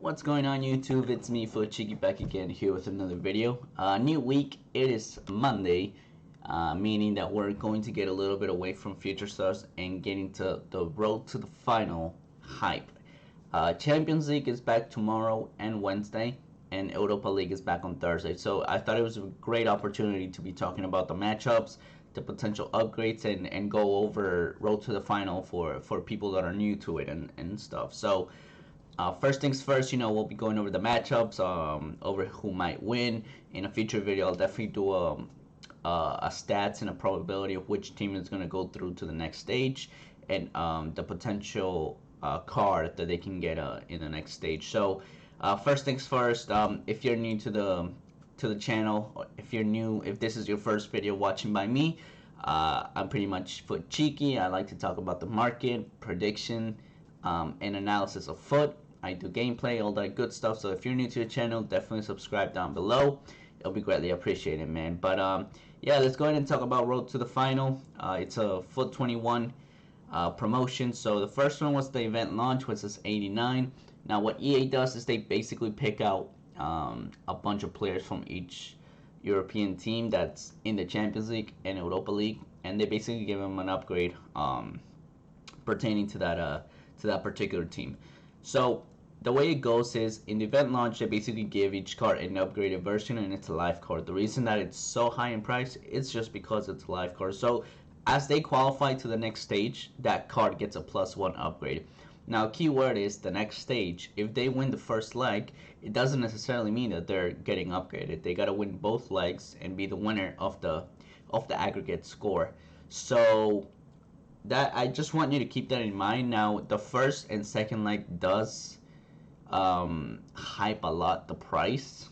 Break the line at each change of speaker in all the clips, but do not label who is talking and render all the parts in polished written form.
What's going on YouTube? It's me, Cheeky, back again here with another video. New week, it is Monday, meaning that we're going to get a little bit away from Future Stars and getting to the road to the final hype. Champions League is back tomorrow and Wednesday, and Europa League is back on Thursday. So I thought it was a great opportunity to be talking about the matchups, the potential upgrades, and go over road to the final for people that are new to it and stuff. So first things first, we'll be going over the matchups, over who might win. In a future video, I'll definitely do a stats and a probability of which team is going to go through to the next stage, and the potential card that they can get in the next stage. So first things first, if you're new to the channel, if this is your first video watching by me, I'm pretty much foot cheeky. I like to talk about the market, prediction, and analysis of foot. I do gameplay, all that good stuff. So if you're new to the channel, definitely subscribe down below. It'll be greatly appreciated, man. But yeah, let's go ahead and talk about road to the final. It's a foot 21 promotion. So the first one was the event launch, which is 89. Now what EA does is they basically pick out a bunch of players from each European team that's in the Champions League and Europa League, and they basically give them an upgrade pertaining to that particular team. So the way it goes is, in the event launch, they basically give each card an upgraded version, and it's a live card. The reason that it's so high in price, it's just because it's a live card. So as they qualify to the next stage, that card gets a +1 upgrade. Now, keyword is the next stage. If they win the first leg, it doesn't necessarily mean that they're getting upgraded. They gotta win both legs and be the winner of the aggregate score. So that, I just want you to keep that in mind. Now, the first and second leg does hype a lot the price.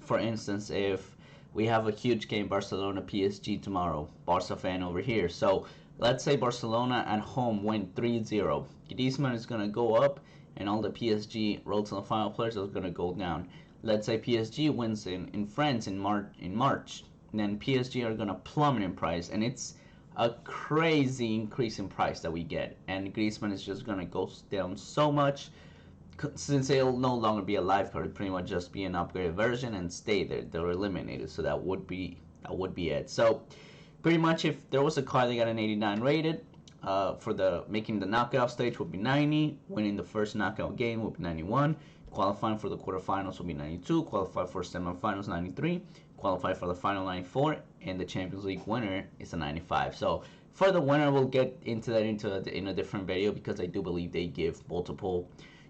For instance, if we have a huge game, Barcelona PSG tomorrow, Barca fan over here. So let's say Barcelona at home win 3-0. Griezmann is gonna go up, and all the PSG road to the final players are gonna go down. Let's say PSG wins in France in March, then PSG are gonna plummet in price, and it's a crazy increase in price that we get, and Griezmann is just gonna go down so much, since they'll no longer be a live card. It'll pretty much just be an upgraded version and stay there. They're eliminated, so that would be it. So pretty much, if there was a card that got an 89 rated, for the making the knockout stage would be 90, winning the first knockout game would be 91, qualifying for the quarterfinals would be 92, qualify for semifinals 93, qualify for the final 94, and the Champions League winner is a 95. So for the winner, we'll get into that in a different video, because I do believe they give multiple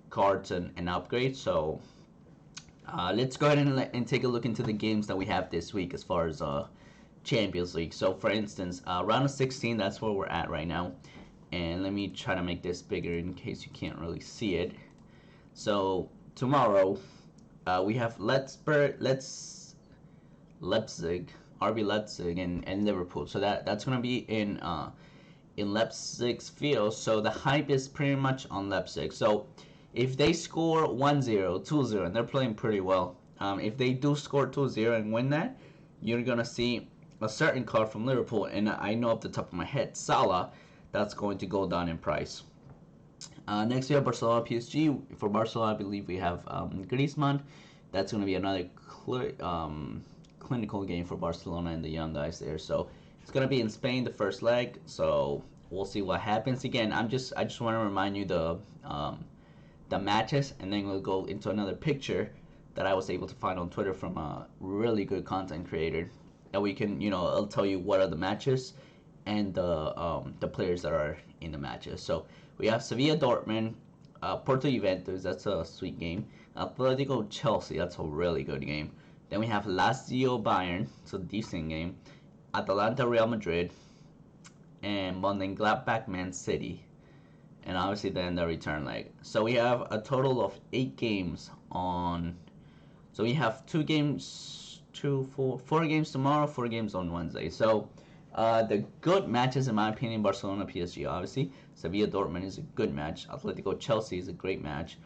cards and upgrades. So let's go ahead and take a look into the games that we have this week as far as Champions League. So for instance, round of 16, that's where we're at right now, and let me try to make this bigger in case you can't really see it. So tomorrow we have Leipzig, RB Leipzig, and Liverpool. So that's gonna be in Leipzig's field. So the hype is pretty much on Leipzig. So if they score 1-0, 2-0, and they're playing pretty well, if they do score 2-0 and win that, you're gonna see a certain card from Liverpool, and I know off the top of my head, Salah, that's going to go down in price. Next we have Barcelona PSG. For Barcelona, I believe we have Griezmann. That's going to be another clinical game for Barcelona and the young guys there. So it's going to be in Spain, the first leg. So we'll see what happens. Again, I just want to remind you the matches, and then we'll go into another picture that I was able to find on Twitter from a really good content creator, that we can, I'll tell you what are the matches and the players that are in the matches. So we have Sevilla Dortmund, Porto Juventus, that's a sweet game. Atletico Chelsea, that's a really good game. Then we have Lazio Bayern, it's a decent game. Atalanta Real Madrid, and Mönchengladbach Man City, and obviously then the return leg. So we have a total of 8 games on. So we have 4 games tomorrow, 4 games on Wednesday. So the good matches, in my opinion, Barcelona PSG, obviously. Sevilla Dortmund is a good match. Atletico Chelsea is a great match.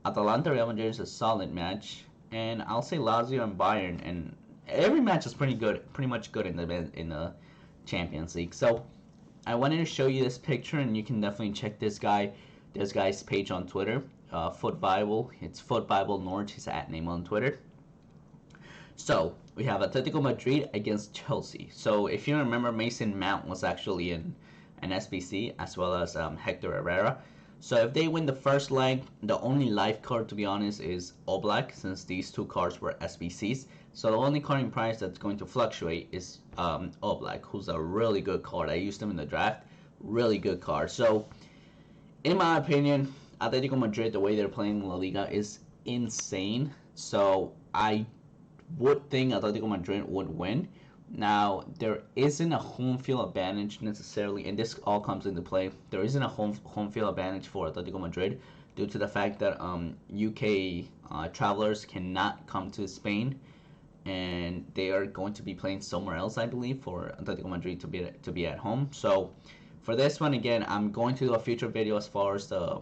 Atalanta Real Madrid is a solid match, and I'll say Lazio and Bayern. And every match is pretty much good in the Champions League. So I wanted to show you this picture, and you can definitely check this guy's page on Twitter. Foot Bible. It's Foot Bible Norge, his at name on Twitter. So we have Atletico Madrid against Chelsea. So if you remember, Mason Mount was actually in an SBC, as well as Hector Herrera. So if they win the first leg, the only live card, to be honest, is Oblak, since these two cards were SBCs. So the only card in price that's going to fluctuate is Oblak, who's a really good card. I used him in the draft. Really good card. So in my opinion, Atletico Madrid, the way they're playing in La Liga is insane. So I would think Atletico Madrid would win. Now, there isn't a home field advantage necessarily, and this all comes into play. There isn't a home field advantage for Atletico Madrid due to the fact that UK travelers cannot come to Spain, and they are going to be playing somewhere else, I believe, for Atletico Madrid to be at home. So, for this one, again, I'm going to do a future video as far as the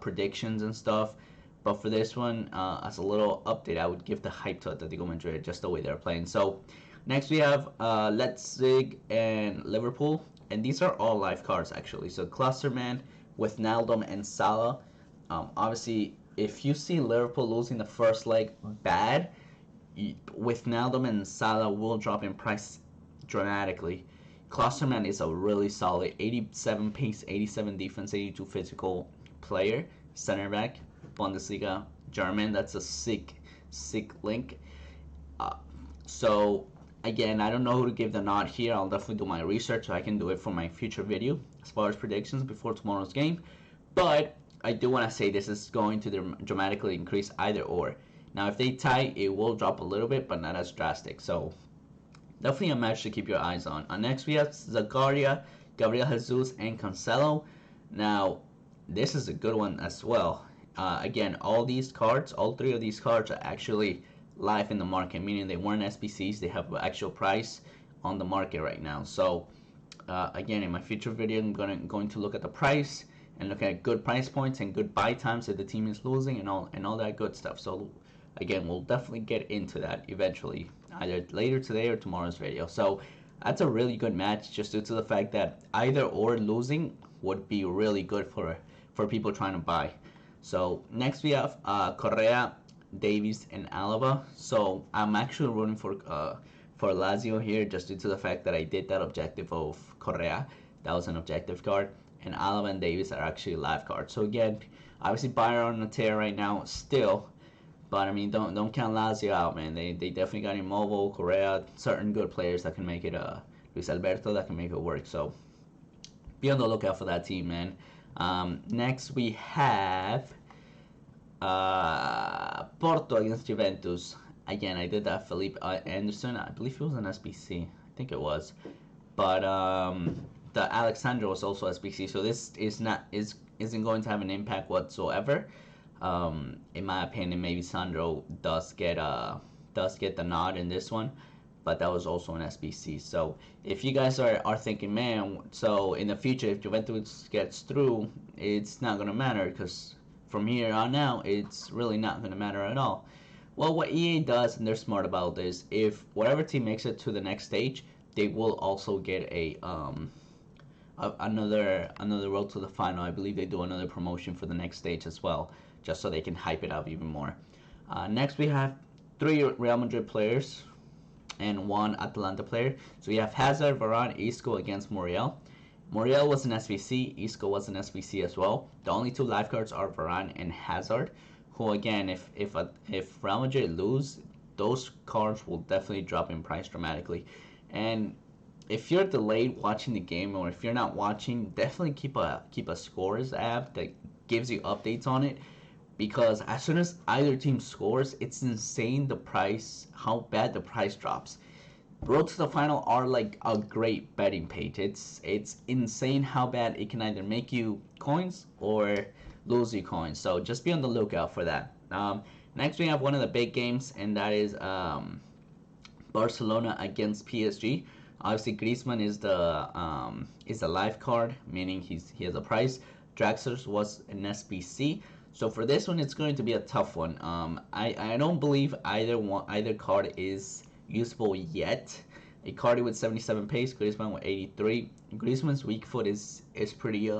predictions and stuff. But for this one, as a little update, I would give the hype to Atletico Madrid, just the way they're playing. So, next we have Leipzig and Liverpool. And these are all live cards, actually. So, Clusterman with Naldum and Salah. Obviously, if you see Liverpool losing the first leg bad, with Naldum and Salah will drop in price dramatically. Klosterman is a really solid 87 pace, 87 defense, 82 physical player, center back, Bundesliga, German. That's a sick link. So again, I don't know who to give the nod here. I'll definitely do my research so I can do it for my future video as far as predictions before tomorrow's game. But I do want to say this is going to dramatically increase either or. Now, if they tie, it will drop a little bit, but not as drastic. So definitely a match to keep your eyes on. Next, we have Zagaria, Gabriel Jesus, and Cancelo. Now, this is a good one as well. Again, all three of these cards are actually live in the market, meaning they weren't SBCs. They have an actual price on the market right now. So, again, in my future video, I'm going to look at the price and look at good price points and good buy times if the team is losing and all that good stuff. So, again, we'll definitely get into that eventually, either later today or tomorrow's video. So that's a really good match, just due to the fact that either or losing would be really good for people trying to buy. So next we have Correa, Davies, and Alaba. So I'm actually rooting for Lazio here, just due to the fact that I did that objective of Correa. That was an objective card, and Alaba and Davies are actually live cards. So again, obviously Bayern on a tear right now still. But I mean, don't count Lazio out, man. They definitely got Immobile, Correa, certain good players that can make it. Luis Alberto that can make it work. So be on the lookout for that team, man. Next we have Porto against Juventus. Again, I did that. Felipe Anderson. I believe he was an SBC. I think it was. But the Alexandra was also SBC. So this isn't going to have an impact whatsoever. In my opinion, maybe Sandro does get the nod in this one, but that was also an SBC. So if you guys are thinking, man, so in the future if Juventus gets through, it's not gonna matter, because from here on out it's really not gonna matter at all. Well, what EA does, and they're smart about this, if whatever team makes it to the next stage, they will also get another road to the final. I believe they do another promotion for the next stage as well, just so they can hype it up even more. Next, we have 3 Real Madrid players and 1 Atalanta player. So we have Hazard, Varane, Isco against Muriel. Muriel was an SBC, Isco was an SBC as well. The only 2 live cards are Varane and Hazard, who again, if Real Madrid lose, those cards will definitely drop in price dramatically. And if you're delayed watching the game, or if you're not watching, definitely keep a scores app that gives you updates on it. Because as soon as either team scores, it's insane how bad the price drops. Road to the Final are like a great betting page. It's insane how bad it can either make you coins or lose you coins. So just be on the lookout for that. Next we have one of the big games, and that is Barcelona against PSG. Obviously Griezmann is the live card, meaning he has a price. Draxler was an SBC. So for this one, it's going to be a tough one. I don't believe either card is usable yet. Icardi with 77 pace, Griezmann with 83. Griezmann's weak foot is pretty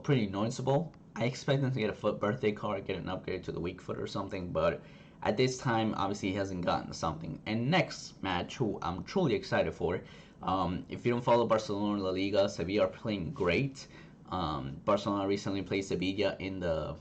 pretty noticeable. I expect him to get a foot birthday card, get an upgrade to the weak foot or something, but at this time, obviously, he hasn't gotten something. And next match, who I'm truly excited for, if you don't follow Barcelona La Liga, Sevilla are playing great. Barcelona recently played Sevilla in the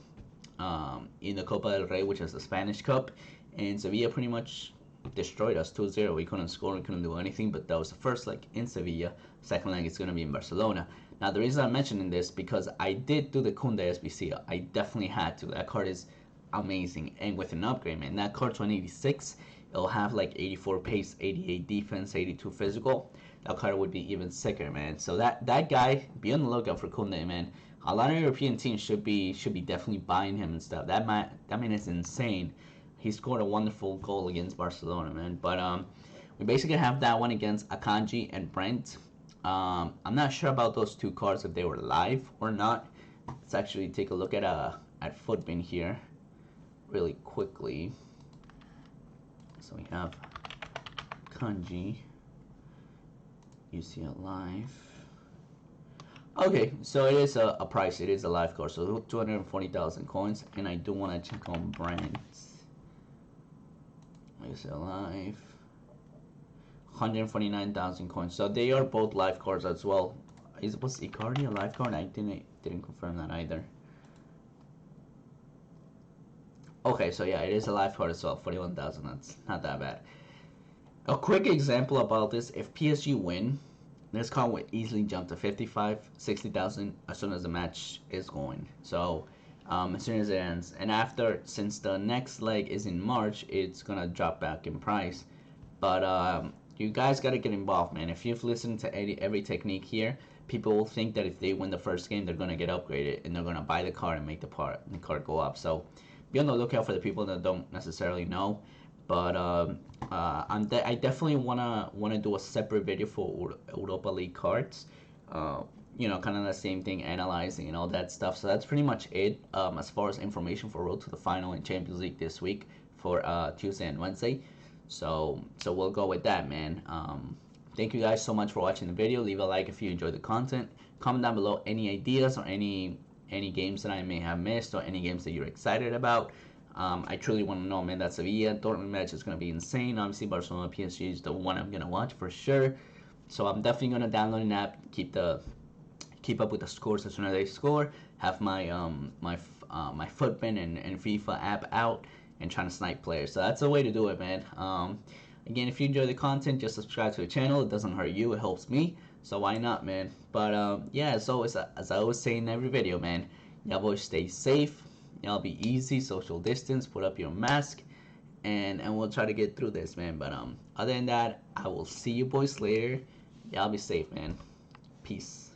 Copa del Rey, which is the Spanish Cup, and Sevilla pretty much destroyed us 2-0. We couldn't score, we couldn't do anything, but that was the first leg in Sevilla. Second leg is going to be in Barcelona. Now, the reason I'm mentioning this because I did do the Kunde SBC. I definitely had to. That card is amazing, and with an upgrade, man, that card's 186. It'll have like 84 pace, 88 defense, 82 physical. That card would be even sicker, man. So that guy, be on the lookout for Kunde, man. A lot of European teams should be definitely buying him and stuff. That man is insane. He scored a wonderful goal against Barcelona, man. But we basically have that one against Akanji and Brent. I'm not sure about those two cards if they were live or not. Let's actually take a look at Footbin here, really quickly. So we have Akanji, UCL live. Okay, so it is a price. It is a live card, so 240,000 coins, and I do want to check on Brent. UCL live. 149,000 coins. So they are both live cards as well. Was Icardi a live card? I didn't confirm that either. Okay, so yeah, it is a live card as well. 41,000. That's not that bad. A quick example about this: if PSG win, this card would easily jump to 55, 60,000 as soon as the match is going. So as soon as it ends, and after, since the next leg is in March, it's gonna drop back in price. But you guys got to get involved, man. If you've listened to every technique here, people will think that if they win the first game, they're going to get upgraded, and they're going to buy the card and make the card go up. So be on the lookout for the people that don't necessarily know. But I definitely wanna do a separate video for Europa League cards. You know, kind of the same thing, analyzing and all that stuff. So that's pretty much it as far as information for Road to the Final in Champions League this week for Tuesday and Wednesday. So we'll go with that, man. Thank you guys so much for watching the video. Leave a like if you enjoyed the content. Comment down below any ideas or any games that I may have missed or any games that you're excited about. I truly want to know, man. That Sevilla Dortmund match is going to be insane. Obviously, Barcelona PSG is the one I'm going to watch for sure. So I'm definitely going to download an app, keep up with the scores as soon as they score. Have my my Footbin and FIFA app out, and trying to snipe players. So that's the way to do it, man. Again, if you enjoy the content, just subscribe to the channel. It doesn't hurt you, it helps me. So why not, man? But yeah, as always, as I always say in every video, man, y'all boys stay safe. Y'all be easy, social distance, put up your mask, and we'll try to get through this, man. But other than that, I will see you boys later. Y'all be safe, man. Peace.